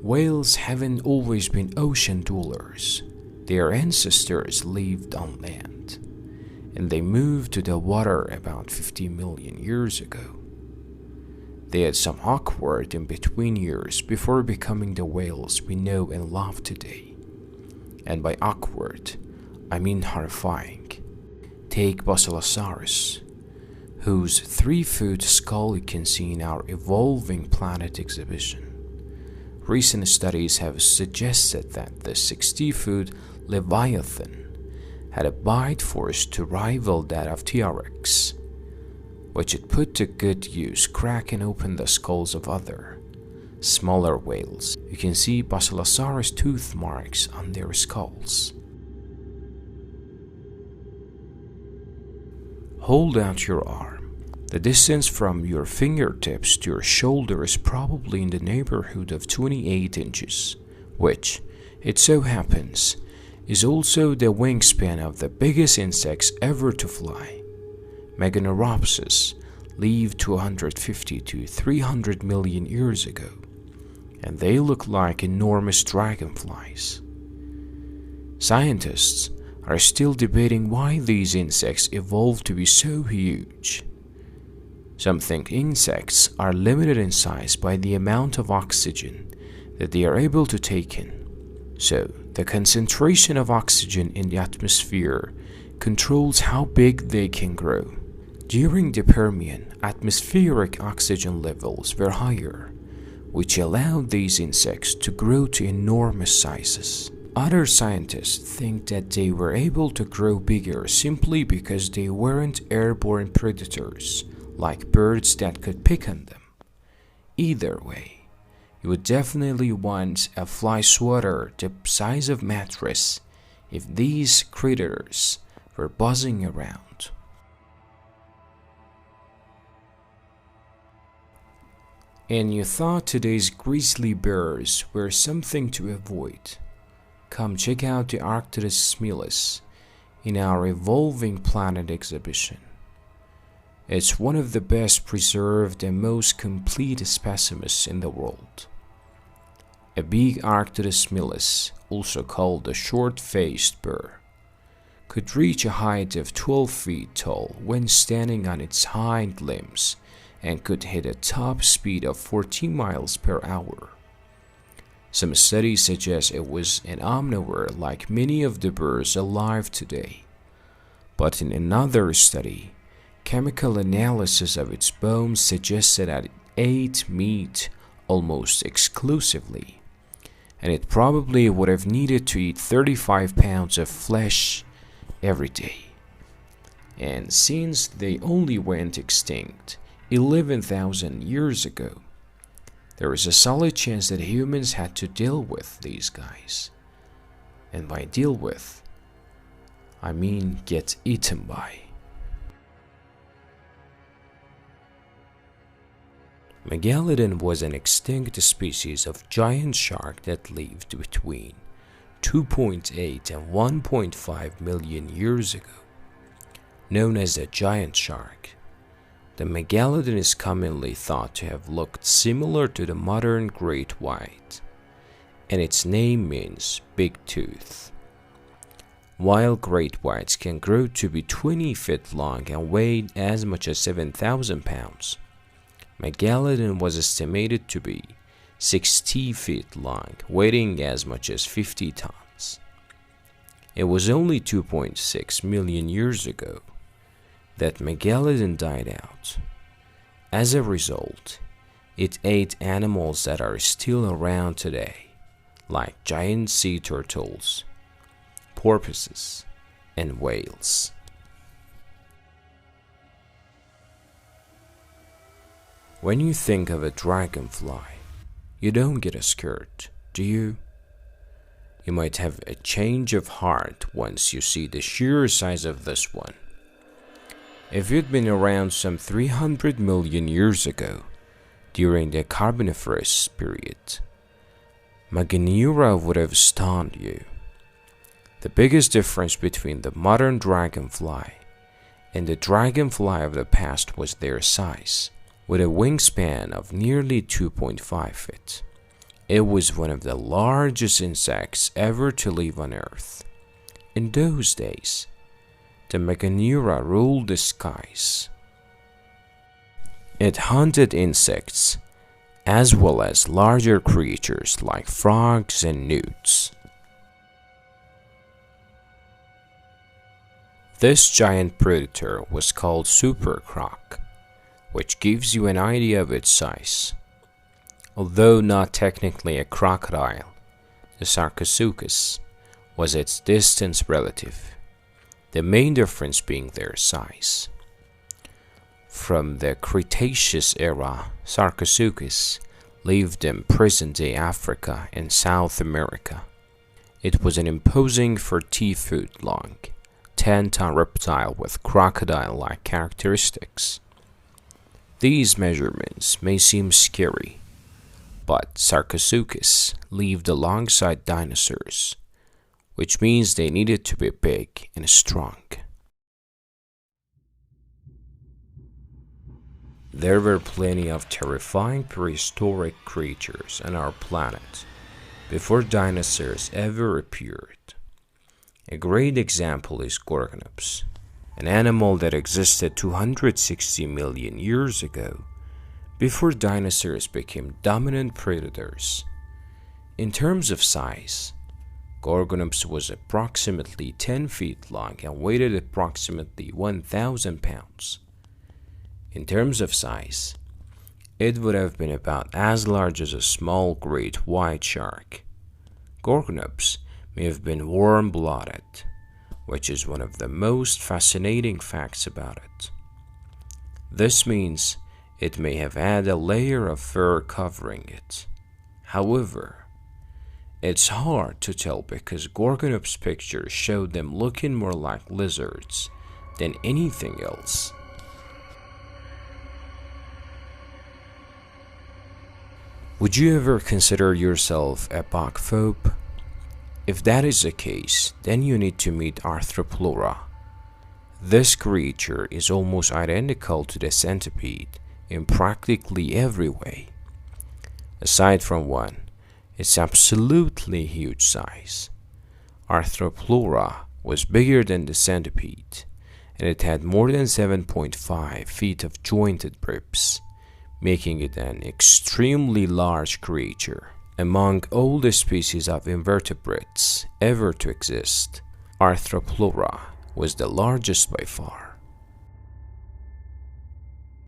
Whales haven't always been ocean dwellers. Their ancestors lived on land, and they moved to the water about 50 million years ago. They had some awkward in-between years before becoming the whales we know and love today. And by awkward, I mean horrifying. Take Basilosaurus, whose 3-foot skull you can see in our Evolving Planet exhibition. Recent studies have suggested that the 60-foot Leviathan had a bite force to rival that of T-Rex, which it put to good use cracking open the skulls of other, smaller whales. You can see Basilosaurus tooth marks on their skulls. Hold out your arm. The distance from your fingertips to your shoulder is probably in the neighborhood of 28 inches, which, it so happens, is also the wingspan of the biggest insects ever to fly. Meganeuropsis lived 250 to 300 million years ago, and they look like enormous dragonflies. Scientists are still debating why these insects evolved to be so huge. Some think insects are limited in size by the amount of oxygen that they are able to take in. So, the concentration of oxygen in the atmosphere controls how big they can grow. During the Permian, atmospheric oxygen levels were higher, which allowed these insects to grow to enormous sizes. Other scientists think that they were able to grow bigger simply because they weren't airborne predators, like birds that could pick on them. Either way, you would definitely want a fly swatter the size of mattress if these critters were buzzing around. And you thought today's grizzly bears were something to avoid. Come check out the Arcturus smilis in our Evolving Planet exhibition. It's one of the best preserved and most complete specimens in the world. A big Arcturus smilis, also called a short-faced bear, could reach a height of 12 feet tall when standing on its hind limbs and could hit a top speed of 14 miles per hour. Some studies suggest it was an omnivore like many of the birds alive today. But in another study, chemical analysis of its bones suggested that it ate meat almost exclusively, and it probably would have needed to eat 35 pounds of flesh every day. And since they only went extinct 11,000 years ago, there is a solid chance that humans had to deal with these guys. And by deal with, I mean get eaten by. Megalodon was an extinct species of giant shark that lived between 2.8 and 1.5 million years ago. Known as the giant shark, the megalodon is commonly thought to have looked similar to the modern great white, and its name means big tooth. While great whites can grow to be 20 feet long and weigh as much as 7,000 pounds, Megalodon was estimated to be 60 feet long, weighing as much as 50 tons. It was only 2.6 million years ago that Megalodon died out. As a result, it ate animals that are still around today, like giant sea turtles, porpoises, and whales. When you think of a dragonfly, you don't get scared, do you? You might have a change of heart once you see the sheer size of this one. If you'd been around some 300 million years ago, during the Carboniferous period, Meganeura would have stunned you. The biggest difference between the modern dragonfly and the dragonfly of the past was their size, with a wingspan of nearly 2.5 feet, It was one of the largest insects ever to live on Earth. In those days, the Meganeura ruled the skies. It hunted insects, as well as larger creatures like frogs and newts. This giant predator was called Super Croc, which gives you an idea of its size. Although not technically a crocodile, the Sarcosuchus was its distant relative, the main difference being their size. From the Cretaceous era, Sarcosuchus lived in present-day Africa and South America. It was an imposing 40-foot long, 10-ton reptile with crocodile-like characteristics. These measurements may seem scary, but Sarcosuchus lived alongside dinosaurs, which means they needed to be big and strong. There were plenty of terrifying prehistoric creatures on our planet before dinosaurs ever appeared. A great example is Gorgonops, an animal that existed 260 million years ago, before dinosaurs became dominant predators. In terms of size, Gorgonops was approximately 10 feet long and weighed approximately 1,000 pounds. In terms of size, it would have been about as large as a small great white shark. Gorgonops may have been warm-blooded, which is one of the most fascinating facts about it. This means it may have had a layer of fur covering it. However, it's hard to tell because Gorgonops' pictures showed them looking more like lizards than anything else. Would you ever consider yourself a bugphobe? If that is the case, then you need to meet Arthroplura. This creature is almost identical to the centipede in practically every way. Aside from one, its absolutely huge size. Arthroplura was bigger than the centipede, and it had more than 7.5 feet of jointed ribs, making it an extremely large creature. Among all the species of invertebrates ever to exist, Arthroplura was the largest by far.